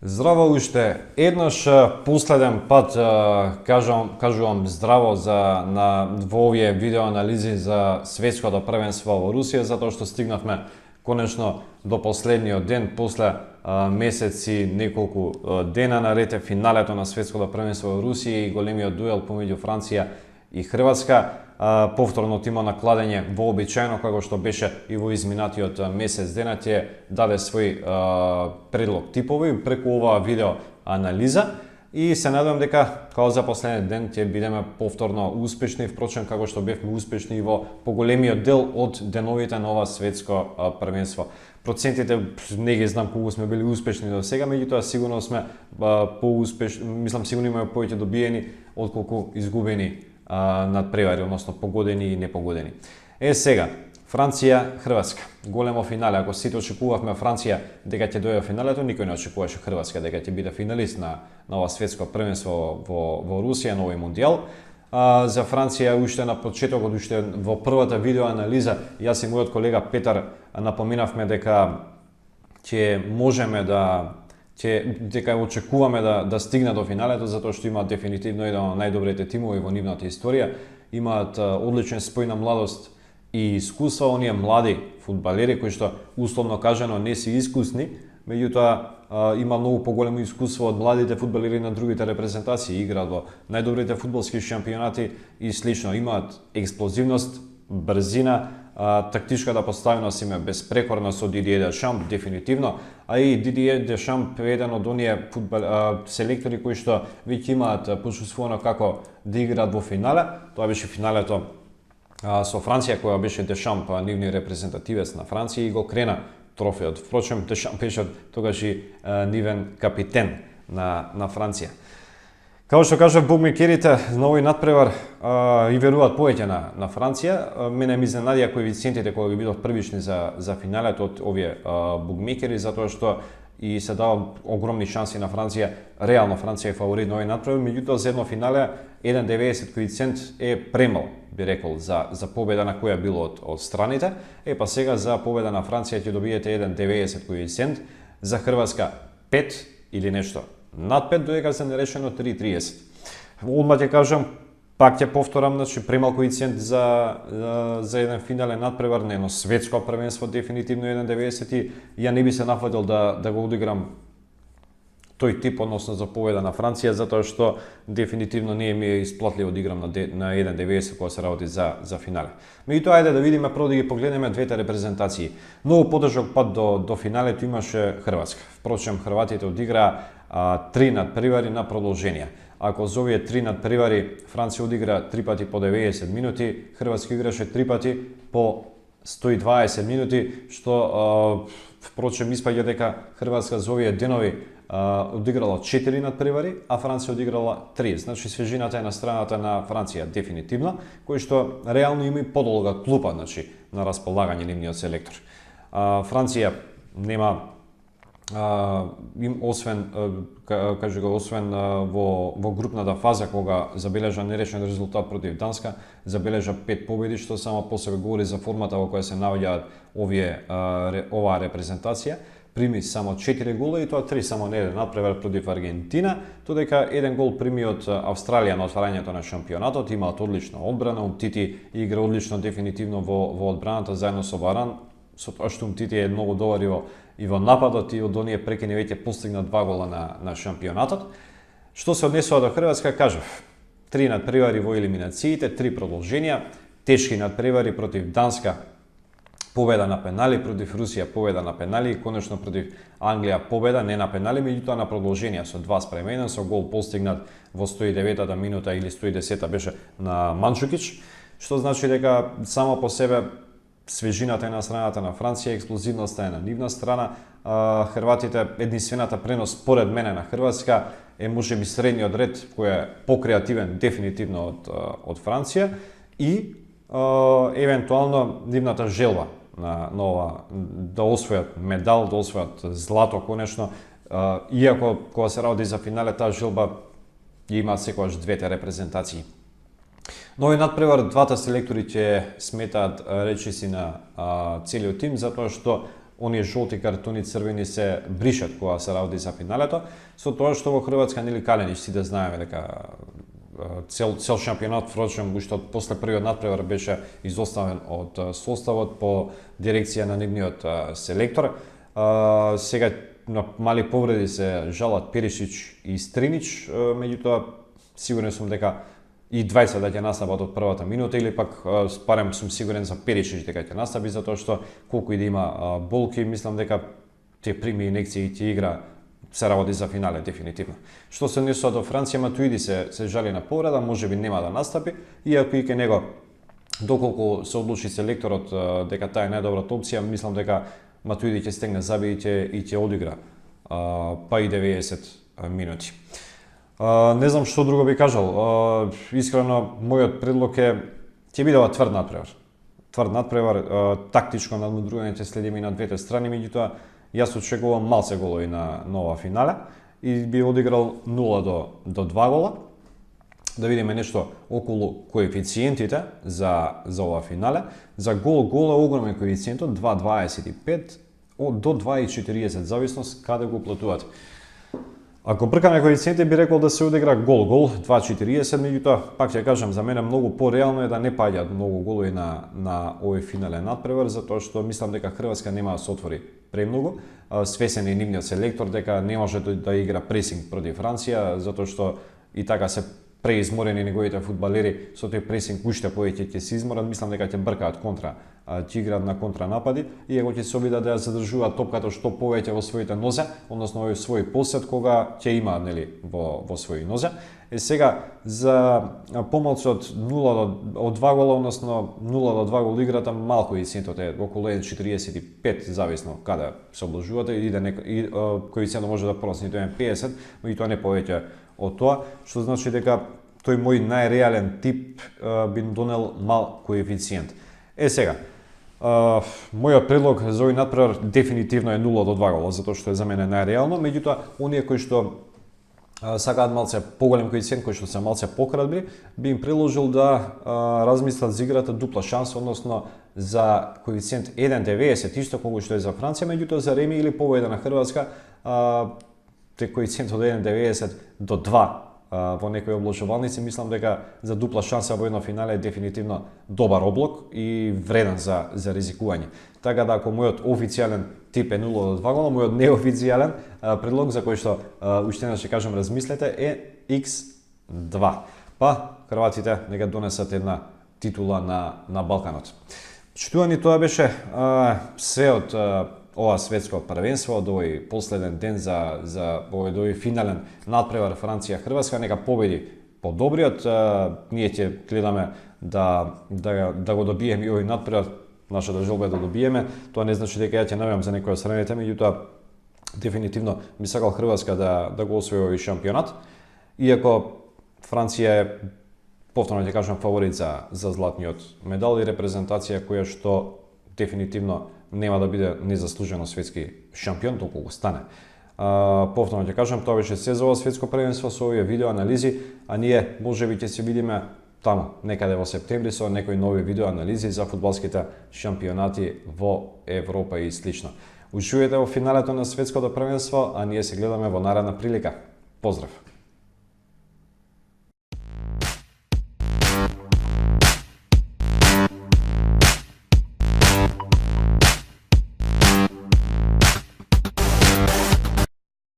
Здраво уште еднаш, последен пат кажувам здраво во овие видеоанализи за светското првенство во Русија, затоа што стигнавме конечно до последниот ден, после месеци, неколку дена наред е финалето на светското првенство во Русија и големиот дуел помеѓу Франција и Хрватска. Повторно тимо на кладење вообичаено, како што беше и во изминатиот месец дена, ќе даде свој предлог типови преку оваа видео анализа и се надевам дека како за последниот ден ќе бидеме повторно успешни, впрочем како што бевме успешни и во поголемиот дел од деновите на ова светско првенство. Процентите не ги знам колку сме били успешни до сега, меѓутоа сигурно сме поуспешни, мислам сигурно имаме повеќе добиени отколку изгубени надпревари, односно погодени и непогодени. Сега, Франција-Хрватска. Големо финале. Ако сите очекувавме Франција дека ќе дојде финалето, никој не очекуваше Хрватска дека ќе биде финалист на ова светско првенство во Русија, на овој мондијал. За Франција уште на почетокот, уште во првата видеоанализа, јас и мојот колега Петар напоминавме дека ќе можеме дека очекуваме да стигне до финалето, затоа што имаат дефинитивно еден од најдобрите тимови во нивната историја, имаат одличен спој на младост и искуство, оние млади фудбалери кои што условно кажано не се искусни, меѓутоа има многу поголемо искуство од младите фудбалери на другите репрезентации, играат во најдобрите фудбалски шампионати и слично, имаат експлозивност, брзина, тактичката поставеност им е безпрекорна со Дидие Дешамп, дефинитивно, а и Дидие Дешамп е еден од оние селектори кои што веќе имаат почувствувано како да играат во финале. Тоа беше финалето со Франција, која беше Дешамп, нивни репрезентативец на Франција и го крена трофеот. Впрочем, Дешамп беше тогаш и нивен капитен на Франција. Како што кажав, букмекерите на овој надпревар и веруваат повеќе на Франција. Мене ми изненадија коефициентите кога ги видов првични за финалето од овие букмекери, затоа што и се дава огромни шанси на Франција. Реално Франција е фаворит на овој надпревар, меѓутоа за едно финале 1,90 коефициент е премал, би рекол, за победа на која било од страните. Па сега за победа на Франција ќе добиете 1,90 коефициент, за Хрватска 5 или нешто над 5, додека се нерешено 3,30. Одма ќе кажам, пак ќе повторам, значи премал коефициент за еден финален надпревар на едно светско првенство, дефинитивно 1,90 и ја не би се нафатил да го одиграм тој тип, односно за победа на Франција, затоа што дефинитивно не ми е исплатливо да играм на 1,90 кога се работи за финале. Меѓутоа, ајде да видиме, прво да ги погледнеме двете репрезентации. Многу потежок пат до финалето имаше Хрватска. Впрочем, хрватите одиграа 3 надпревари на продолженија. Ако за овие 3 надпревари Франција одигра 3 пати по 90 минути, Хрватска играше 3 пати по 120 минути, што впрочем испаѓа дека Хрватска за овие денови одиграла 4 надпревари, а Франција одиграла 3. Значи свежината е на страната на Франција дефинитивно, кој што реално има и подолга клупа, значи на располагање нивниот селектор. Франција нема освен во групната фаза кога забележа нерешен резултат против Данска, забележа 5 победи, што само по себе говори за формата во која се наоѓаат оваа репрезентација. Прими само 4 гола и тоа 3 само на еден надпревар против Аргентина, додека еден гол прими од Австралија на отварањето на шампионатот. Имаат одлична одбрана, Умтити игра одлично дефинитивно во одбраната заедно со Варан, со тоа што Умтити е многу добар и во нападот и од оние прекини веќе постигна 2 гола на шампионатот. Што се однесува до Хрватска, кажав, 3 надпревари во елиминациите, 3 продолженија, тешки надпревари против Данска, победа на пенали, против Русија победа на пенали и конечно против Англија победа не на пенали, меѓутоа на продолженија со 2:1, со гол постигнат во 109-та минута или 110-та беше на Манчукич, што значи дека само по себе свежината е на страната на Франција, експлозивноста е на нивна страна. Хрватите, единствената пренос според мене на Хрватска е можеби средниот ред кој е покреативен дефинитивно од Франција и евентуално нивната желба на ова да освојат медал, да освојат злато конечно, иако кога се работи за финале таа желба ја имаат секогаш двете репрезентации. Но овој надпревар двата селектори ќе сметаат речиси на целиот тим, затоа што оние жолти картони, црвени се бришат кога се работи за финалето, со тоа што во Хрватска нели Калинич сите знаеме дека цел шампионат впрочем уште од после првиот натпревар беше изоставен од составот по дирекција на нивниот селектор. Сега на мали повреди се жалат Перишич и Стринич, меѓутоа сигурен сум дека и двајца да ќе настапат од првата минута или пак барем сум сигурен за Перишич дека ќе настапи затоа што колку и да има болки, мислам дека ќе прими инекции и ќе игра, се работи за финале дефинитивно. Што се однесува до Франција, Матуиди се жали на повреда, можеби нема да настапи, иако и ке него доколку се одлучи селекторот дека таа е најдобрата опција, мислам дека Матуиди ќе стегне заби и ќе одигра па и 90 минути. Не знам што друго би кажал. Искрено, мојот предлог ќе бидува тврд натпревар. Тврд натпревар, тактичко надмудрување ќе следиме и на двете страни, меѓутоа јас очекувам малце голови на ова финале и би одиграл 0 до 2 гола. Да видиме нешто околу коефициентите за ова финале. За гол е огромен коефициентот 2,25 до 2,40 зависност каде го платувате. Ако бркаме коефициенти би рекол да се одигра гол 2,40, меѓутоа пак ќе кажам за мене многу пореално е да не паѓаат многу голови на овој финален натпревар, затоа што мислам дека Хрватска нема да се отвори премногу. Свесен е нивниот селектор дека не може да игра пресинг против Франција, затоа што и така се преизморени неговите фудбалери, со тој пресинг уште повеќе ќе се изморат, мислам дека ќе бркаат контра, ќе играат на контранапади, иако ќе се обидат да ја задржуваат топката што повеќе во своите нозе, односно во свој посет кога ќе имаат нели во своји нозе. Сега за помалку од 0 од 2 гола, односно 0 до 2 гол играта, малку коефициентот е околу 1,45 зависно каде се обложувате, и коефициентот може да порасне до 1,50, меѓутоа не повеќе од тоа, што значи дека тој мој најреален тип би донел мал коефициент. Сега, мојот предлог за овој натпревар дефинитивно е 0 до 2 гола, затоа што е за мене најреално, меѓутоа оние кои што сакаат малце поголем коефициент, кои што се малце покрадби, би им предложил да размислат за играта дупла шанса, односно за коефициент 1,90, исто колку што е за Франција, меѓутоа за реми или победа на Хрватска, коефициент од 1,90 до 2 во некои обложувалници, мислам дека за дупла шанса во едно финале е дефинитивно добар облог и вреден за ризикување. Така да ако мојот официјален тип е 0 до 2 гола, мојот неофицијален предлог за кој што уште еднаш ќе кажам размислете е X2. Па хрватите нека донесат една титула на Балканот. Читувани, тоа беше се од ова светско првенство, од овој последен ден за овој финален натпревар Франција-Хрватска. Нека победи подобриот. Ние ќе гледаме да го добиеме и овој натпревар. Нашата желба е да добиеме. Тоа не значи дека ја ќе навијам за некој од страните, меѓутоа дефинитивно би сакал Хрватска да го освои овој шампионат. Иако Франција е, повторно ќе кажам, фаворит за златниот медал и репрезентација која што дефинитивно нема да биде незаслужено светски шампион доколку стане. Повторно ќе кажам, тоа беше се за ова светско првенство со овие видео анализи, а ние можеби ќе се видиме таму некаде во септември со некои нови видео анализи за фудбалските шампионати во Европа и слично. Уживајте во финалето на светското првенство, а ние се гледаме во наредна прилика. Поздрав!